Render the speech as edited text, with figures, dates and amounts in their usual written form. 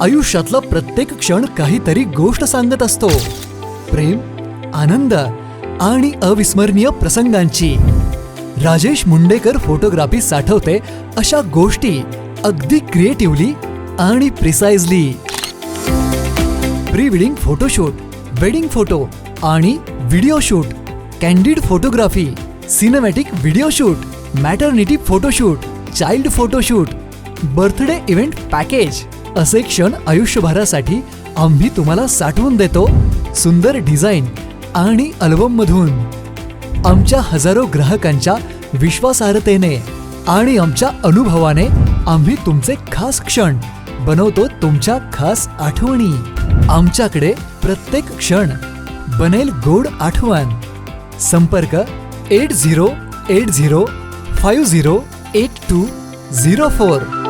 आयुष्यातला प्रत्येक क्षण काहीतरी गोष्ट सांगत असतो. प्रेम, आनंद आणि अविस्मरणीय प्रसंगांची. राजेश मुंडेकर फोटोग्राफी साठवते अशा गोष्टी अगदी क्रिएटिव्हली आणि precisely. Pre wedding photoshoot, wedding photo आणि video shoot, candid photography, cinematic video shoot, maternity photoshoot, child photoshoot, birthday event package असे क्षण आयुष्यभरासाठी आम्ही तुम्हाला साठवून देतो सुंदर डिझाईन आणि अल्बममधून. आमच्या हजारो ग्राहकांच्या विश्वासार्हतेने आणि आमच्या अनुभवाने आम्ही तुमचे खास क्षण बनवतो तुमच्या खास आठवणी. आमच्याकडे प्रत्येक क्षण बनेल गोड आठवण. संपर्क 8080508204.